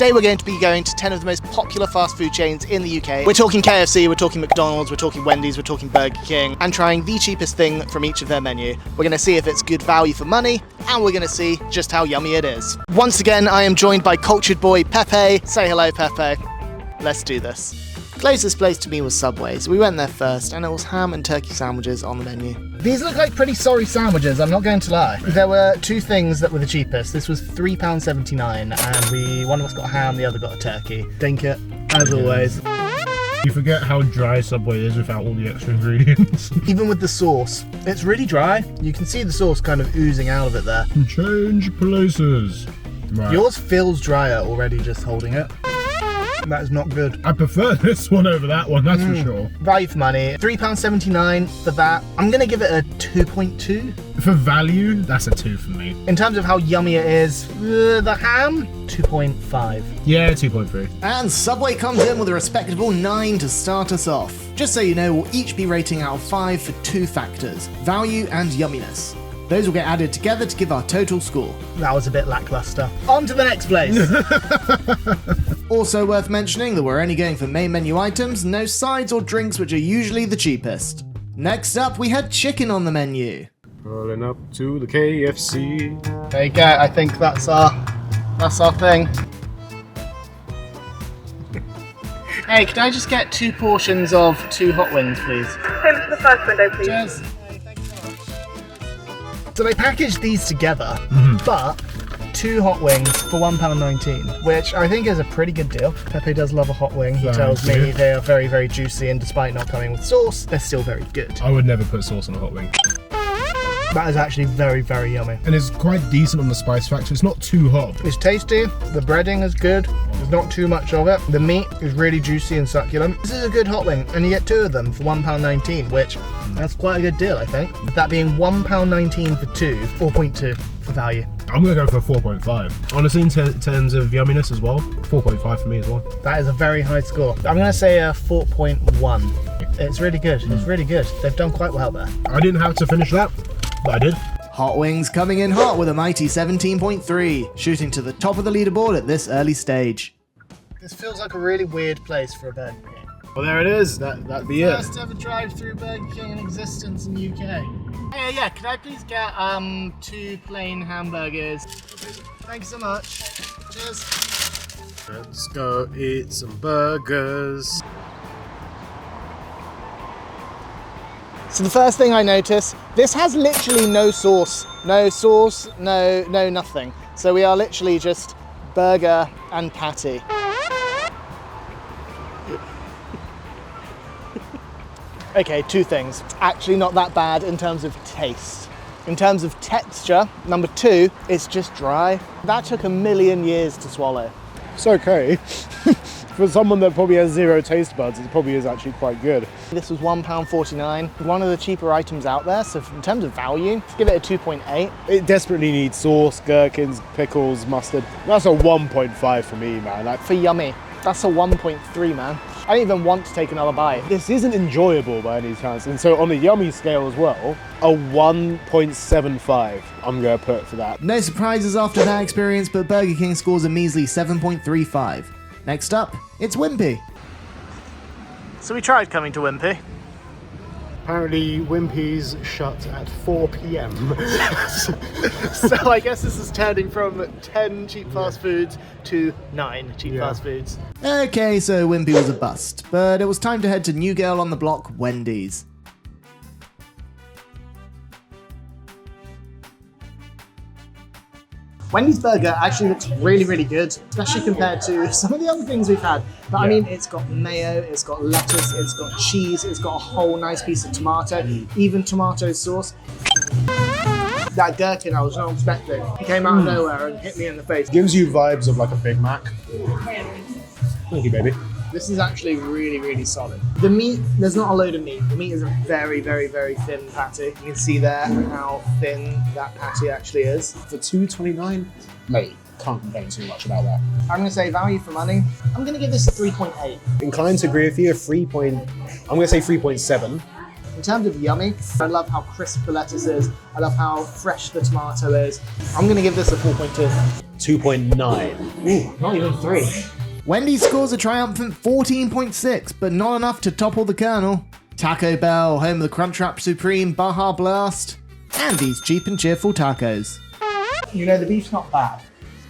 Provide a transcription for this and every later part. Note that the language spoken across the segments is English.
Today we're going to be going to 10 of the most popular fast food chains in the UK. We're talking KFC, we're talking McDonald's, we're talking Wendys, we're talking Burger King, and trying the cheapest thing from each of their menu. We're going to see if it's good value for money, and we're going to see just how yummy it is. Once again, I am joined by cultured boy Pepe. Say hello, Pepe. Let's do this. Closest place to me was Subway, so we went there first, and it was ham and turkey sandwiches on the menu. These look like pretty sorry sandwiches, I'm not going to lie. There were two things that were the cheapest. This was £3.79, and one of us got a ham, the other got a turkey. Dink it, as always. You forget how dry Subway is without all the extra ingredients. Even with the sauce, it's really dry. You can see the sauce kind of oozing out of it there. Change places. Right. Yours feels drier already just holding it. That is not good. I prefer this one over that one, that's for sure. Value for money, £3.79 for that. I'm gonna give it a 2.2. For value, that's a 2 for me. In terms of how yummy it is, the ham, 2.5. Yeah, 2.3. And Subway comes in with a respectable 9 to start us off. Just so you know, we'll each be rating out of 5 for 2 factors, value and yumminess. Those will get added together to give our total score. That was a bit lackluster. On to the next place. Also worth mentioning that we're only going for main menu items, no sides or drinks, which are usually the cheapest. Next up, we had chicken on the menu. Pulling up to the KFC. There you go, I think that's our thing. Hey, could I just get 2 portions of 2 hot wings, please? Payment to the first window, please. Cheers. So they packaged these together, but 2 hot wings for £1.19, which I think is a pretty good deal. Pepe does love a hot wing. He tells me they are very, very juicy, and despite not coming with sauce, they're still very good. I would never put sauce on a hot wing. That is actually very, very yummy. And it's quite decent on the spice factor. It's not too hot. It's tasty. The breading is good. There's not too much of it. The meat is really juicy and succulent. This is a good hot wing, and you get 2 of them for £1.19, which that's quite a good deal, I think. That being £1.19 for 2, 4.2 for value. I'm going to go for 4.5. Honestly, in terms of yumminess as well, 4.5 for me as well. That is a very high score. I'm going to say a 4.1. It's really good. It's really good. They've done quite well there. I didn't have to finish that, but I did. Hot wings coming in hot with a mighty 17.3, shooting to the top of the leaderboard at this early stage. This feels like a really weird place for a Burger King. Well, there it is. That'd be it. First ever drive-through Burger King in existence in the UK. Hey, yeah, could I please get 2 plain hamburgers? Thank you so much. Cheers. Let's go eat some burgers. So the first thing I notice, this has literally no sauce. No sauce, no nothing. So we are literally just burger and patty. Okay, 2 things. Actually not that bad in terms of taste. In terms of texture, number 2, it's just dry. That took a million years to swallow. It's okay. For someone that probably has 0 taste buds, it probably is actually quite good. This was £1.49, one of the cheaper items out there, so in terms of value, give it a 2.8. It desperately needs sauce, gherkins, pickles, mustard. That's a 1.5 for me, man. For yummy, that's a 1.3, man. I don't even want to take another bite. This isn't enjoyable by any chance, and so on the yummy scale as well, a 1.75 I'm going to put for that. No surprises after that experience, but Burger King scores a measly 7.35. Next up, it's Wimpy. So we tried coming to Wimpy. Apparently Wimpy's shut at 4 PM. So I guess this is turning from 10 cheap fast foods to 9 cheap fast foods. Okay, so Wimpy was a bust, but it was time to head to new girl on the block, Wendys. Wendy's burger actually looks really, really good, especially compared to some of the other things we've had. But I mean, it's got mayo, it's got lettuce, it's got cheese, it's got a whole nice piece of tomato, even tomato sauce. That gherkin I was not expecting. It came out of nowhere and hit me in the face. Gives you vibes of like a Big Mac. Thank you, baby. This is actually really, really solid. The meat, there's not a load of meat. The meat is a very, very, very thin patty. You can see there how thin that patty actually is. For $2.29, mate, can't complain too much about that. I'm gonna say value for money. I'm gonna give this a 3.8. Inclined to agree with you, I'm gonna say 3.7. In terms of yummy, I love how crisp the lettuce is. I love how fresh the tomato is. I'm gonna give this a 4.2. 2.9. Ooh, not even 3. Wendy's scores a triumphant 14.6, but not enough to topple the Colonel. Taco Bell, home of the Crunchwrap Supreme, Baja Blast, and these cheap and cheerful tacos. You know, the beef's not bad.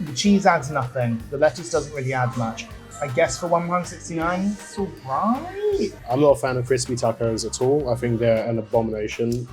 The cheese adds nothing. The lettuce doesn't really add much. I guess for £1.69, it's alright. I'm not a fan of crispy tacos at all. I think they're an abomination.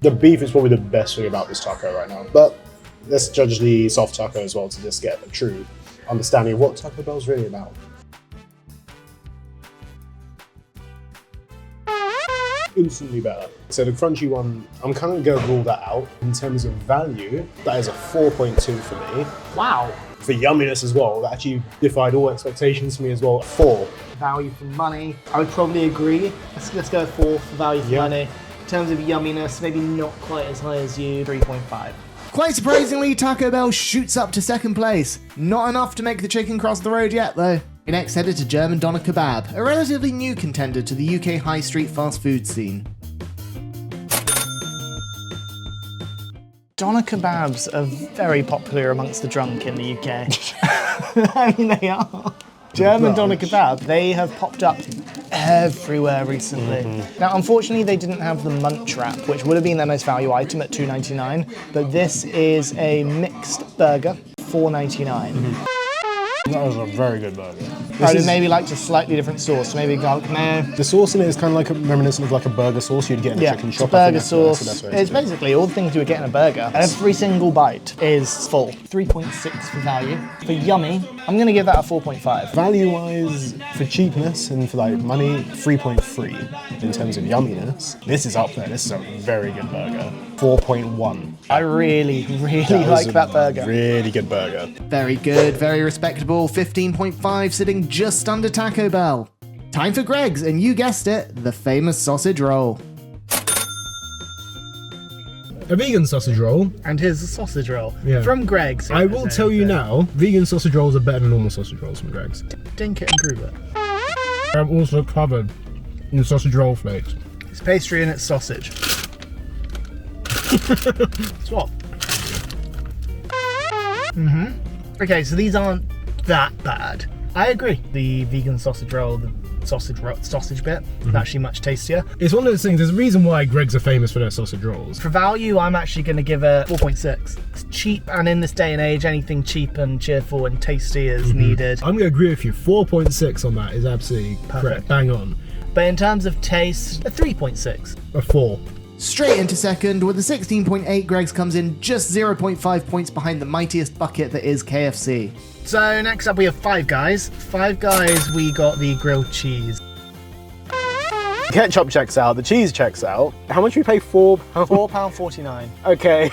The beef is probably the best thing about this taco right now. But let's judge the soft taco as well to just get a true understanding of what Taco Bell's really about. Instantly better. So the crunchy one, I'm kind of going to rule that out. In terms of value, that is a 4.2 for me. Wow. For yumminess as well, that actually defied all expectations for me as well. 4. Value for money, I would probably agree. Let's go 4 for value for money. In terms of yumminess, maybe not quite as high as you, 3.5. Quite surprisingly, Taco Bell shoots up to second place. Not enough to make the chicken cross the road yet, though. We next headed to German Doner Kebab, a relatively new contender to the UK high street fast food scene. Doner kebabs are very popular amongst the drunk in the UK. I mean, they are. German Doner Kebab, they have popped up everywhere recently. Now, unfortunately, they didn't have the munch wrap, which would have been their most value item at $2.99, but this is a mixed burger, $4.99. That was a very good burger. I'd maybe liked a slightly different sauce, maybe garlic mayo. The sauce in it is kind of like reminiscent of like a burger sauce you'd get in a chicken shop. It's a burger sauce. It's basically all the things you would get in a burger. Every single bite is full. 3.6 for value. For yummy, I'm going to give that a 4.5. Value-wise, for cheapness and for like money, 3.3. In terms of yumminess, this is up there. This is a very good burger. 4.1. I really like that burger. Really good burger. Very good, very respectable. 15.5, sitting just under Taco Bell. Time for Greg's, and you guessed it, the famous sausage roll. A vegan sausage roll. And here's the sausage roll from Greg's. I will tell you now, vegan sausage rolls are better than normal sausage rolls from Greg's. Dink it and prove it. I'm also covered in sausage roll flakes. It's pastry and it's sausage. Swap. Okay, so these aren't that bad. I agree. The vegan sausage roll, the sausage bit, is actually much tastier. It's one of those things, there's a reason why Greg's are famous for their sausage rolls. For value, I'm actually going to give it 4.6. It's cheap, and in this day and age, anything cheap and cheerful and tasty is needed. I'm going to agree with you. 4.6 on that is absolutely correct. Bang on. But in terms of taste, a 3.6. A 4. Straight into second, with a 16.8, Greg's comes in just 0.5 points behind the mightiest bucket that is KFC. So next up we have Five Guys. Five Guys, we got the grilled cheese. Ketchup checks out, the cheese checks out. How much do we pay for? £4.49. Okay.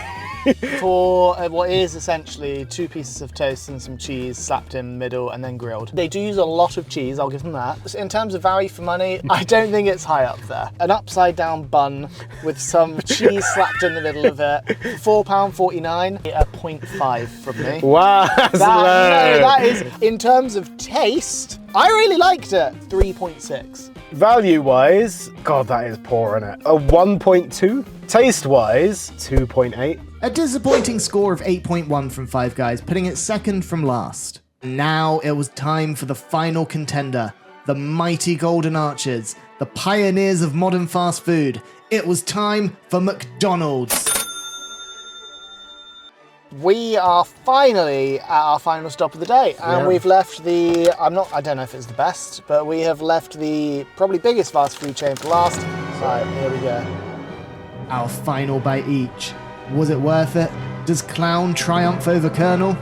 For what is essentially 2 pieces of toast and some cheese slapped in the middle and then grilled. They do use a lot of cheese, I'll give them that. In terms of value for money, I don't think it's high up there. An upside down bun with some cheese slapped in the middle of it. £4.49, a 0.5 from me. Wow, that's low. No, that is, in terms of taste, I really liked it. 3.6. Value-wise, God, that is poor, isn't it? A 1.2. Taste-wise, 2.8. A disappointing score of 8.1 from Five Guys, putting it second from last. Now it was time for the final contender, the mighty Golden Arches, the pioneers of modern fast food. It was time for McDonald's. We are finally at our final stop of the day, and we've left the, I don't know if it's the best, but we have left the probably biggest fast food chain for last. So here we go. Our final bite each. Was it worth it? Does Clown triumph over Colonel?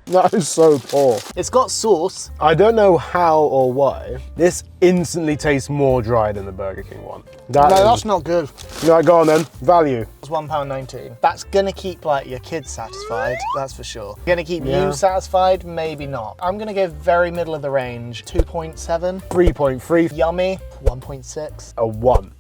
That is so poor. It's got sauce. I don't know how or why. This instantly tastes more dry than the Burger King one. That's not good. No, go on then. Value. It's £1.19. That's gonna keep like your kids satisfied, that's for sure. Gonna keep you satisfied? Maybe not. I'm gonna go very middle of the range. 2.7. 3.3. Yummy. 1.6. A 1.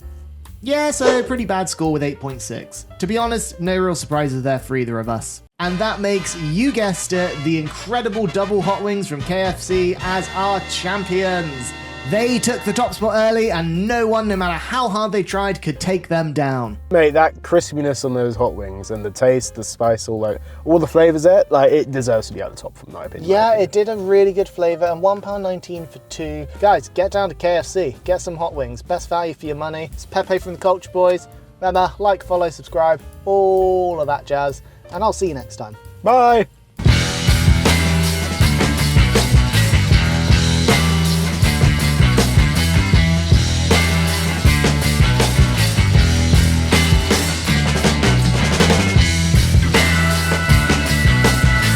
Yeah, so pretty bad score with 8.6. To be honest, no real surprises there for either of us. And that makes, you guessed it, the incredible double hot wings from KFC as our champions. They took the top spot early, and no one, no matter how hard they tried, could take them down. Mate, that crispiness on those hot wings and the taste, the spice, all the flavours there, like, it deserves to be at the top, from my opinion. Yeah, it did a really good flavour, and £1.19 for 2. Guys, get down to KFC, get some hot wings, best value for your money. It's Pepe from the Culture Boys. Remember, like, follow, subscribe, all of that jazz, and I'll see you next time. Bye!